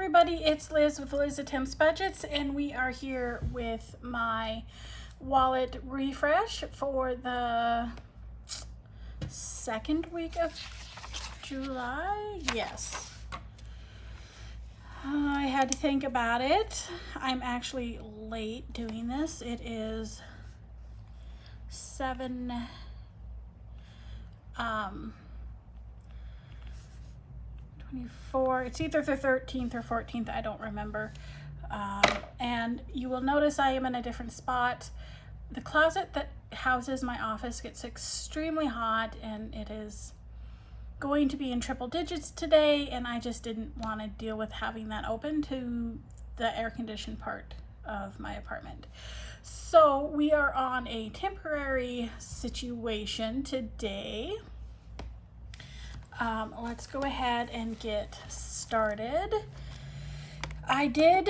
everybody, it's Liz with Liz Attempts Budgets, and we are here with my wallet refresh for the second week of July. Yes. I had to think about it. I'm actually late doing this. It is 24, it's either the 13th or 14th, I don't remember. And you will notice I am in a different spot. The closet that houses my office gets extremely hot, and it is going to be in triple digits today, and I just didn't want to deal with having that open to the air conditioned part of my apartment. So we are on a temporary situation today. Let's go ahead and get started. I did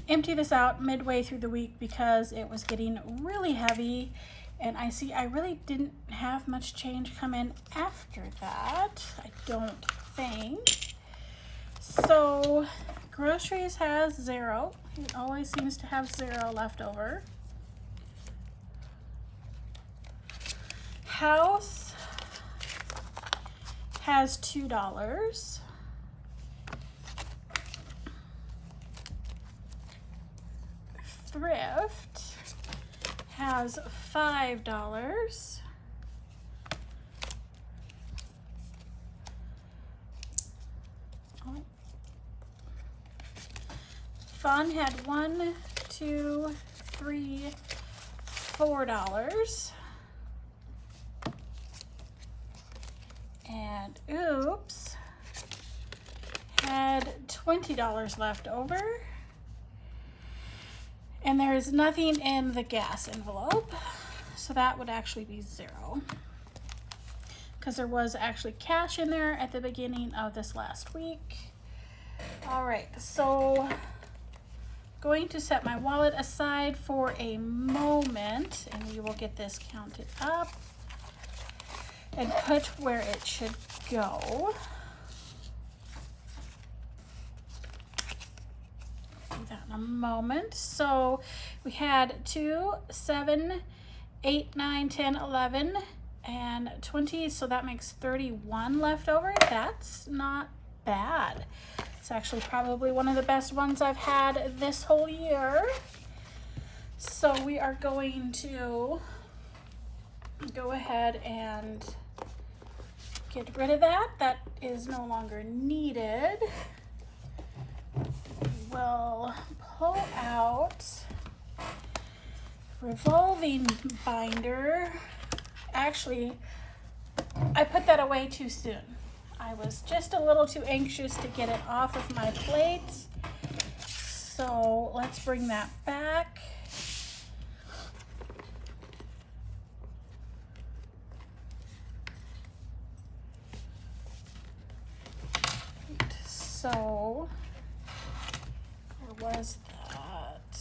empty this out midway through the week because it was getting really heavy, and I really didn't have much change come in after that, I don't think. So groceries has 0. It always seems to have 0 left over. House has $2. Thrift has $5. Fun had $1, $2, $3, $4. And Oops had $20 left over. And there is nothing in the gas envelope, so that would actually be 0. Because there was actually cash in there at the beginning of this last week. All right, so going to set my wallet aside for a moment, and we will get this counted up and put where it should go. Do that in a moment. So we had 2, 7, 8, 9, 10, 11, and 20. So that makes 31 left over. That's not bad. It's actually probably one of the best ones I've had this whole year. So we are going to go ahead and get rid of that. That is no longer needed. We'll pull out revolving binder. Actually, I put that away too soon. I was just a little too anxious to get it off of my plate. So let's bring that back. So where was that?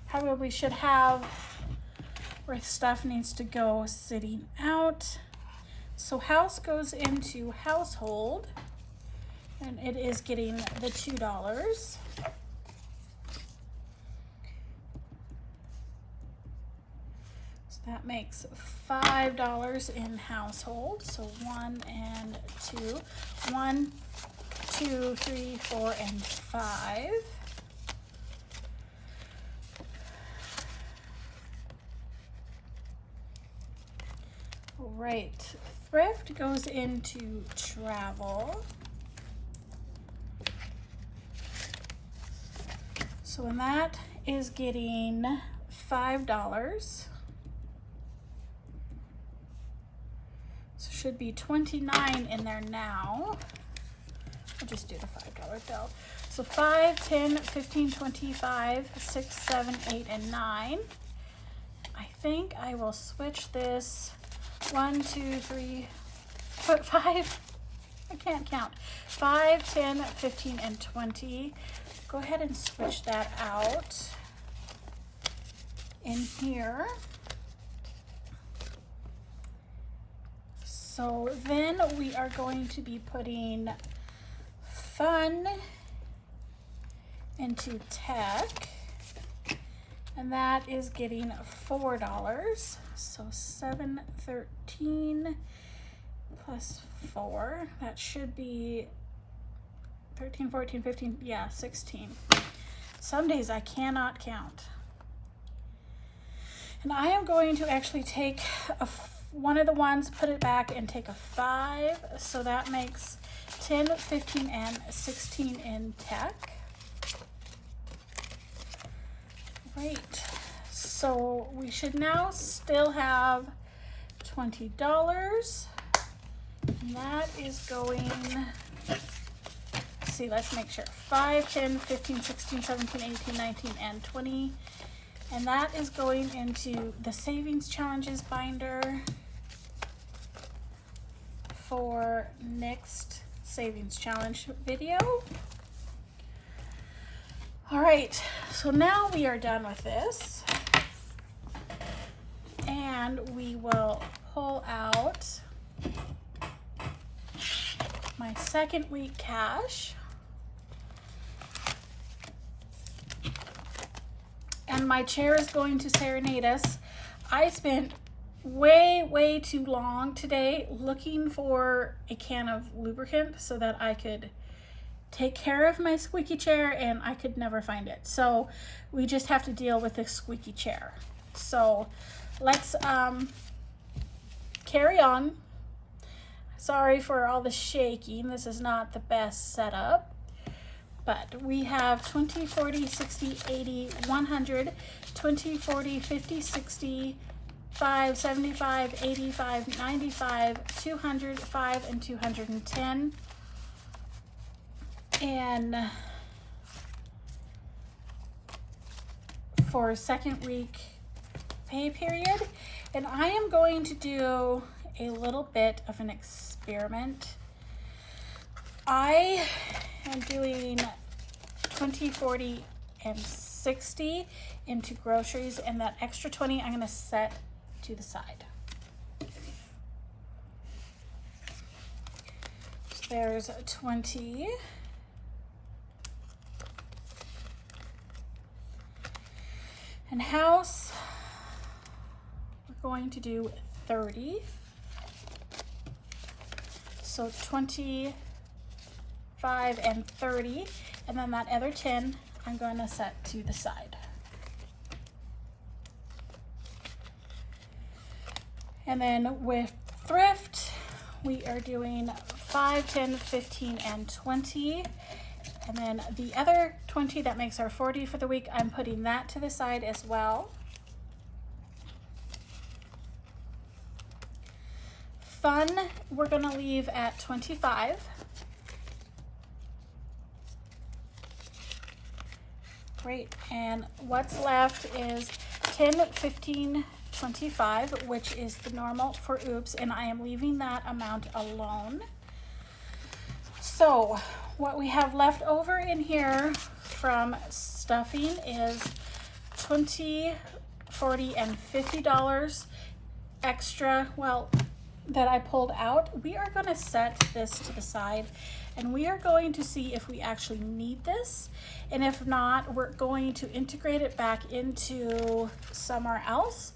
Probably should have where stuff needs to go sitting out. So house goes into household, and it is getting the $2. That makes $5 in household. So 1 and 2. 1, 2, 3, 4, and 5. All right. Thrift goes into travel. So when that is getting $5. Should be 29 in there now. I'll just do the $5 bill. So 5, 10, 15, 25, 6, 7, 8, and 9. I think I will switch this 1, 2, 3, 5. I can't count. 5, 10, 15, and 20. Go ahead and switch that out in here. So then we are going to be putting fun into tech, and that is getting $4. So $7.13 plus 4, that should be 13, 14, 15, yeah, 16. Some days I cannot count. And I am going to actually take one of the ones, put it back, and take a 5. So that makes 10, 15, and 16 in tech. Great. So we should now still have $20. And that is going, let's see, let's make sure. 5, 10, 15, 16, 17, 18, 19, and 20. And that is going into the savings challenges binder for next savings challenge video. All right, so now we are done with this. And we will pull out my second week cash. And my chair is going to serenade us. I spent way too long today looking for a can of lubricant so that I could take care of my squeaky chair, and I could never find it. So we just have to deal with this squeaky chair. So let's carry on. Sorry for all the shaking. This is not the best setup. But we have 20, 40, 60, 80, 100, 20, 40, 50, 60, 5, 75, 85, 95, 200, 5, and 210. And for second week pay period. And I am going to do a little bit of an experiment. I am doing 20, 40, and 60 into groceries, and that extra 20 I'm going to set to the side. So there's 20. And house, we're going to do 30. So 25 and 30, and then that other 10 I'm going to set to the side. And then with thrift, we are doing 5, 10, 15, and 20. And then the other 20, that makes our 40 for the week, I'm putting that to the side as well. Fun, we're gonna leave at 25. Great, and what's left is 10, 15, 25, which is the normal for Oops, and I am leaving that amount alone. So what we have left over in here from stuffing is 20, 40, and $50 extra, well, that I pulled out. We are going to set this to the side, and we are going to see if we actually need this, and if not, we're going to integrate it back into somewhere else,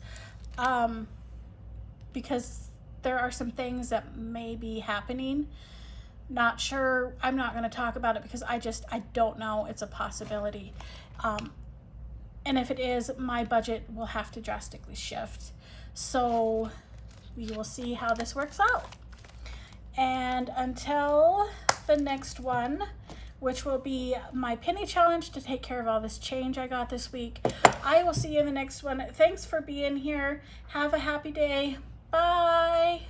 because there are some things that may be happening. Not sure, I'm not going to talk about it because I don't know. It's a possibility. And if it is, my budget will have to drastically shift. So we will see how this works out. And until the next one, which will be my penny challenge to take care of all this change I got this week, I will see you in the next one. Thanks for being here. Have a happy day. Bye.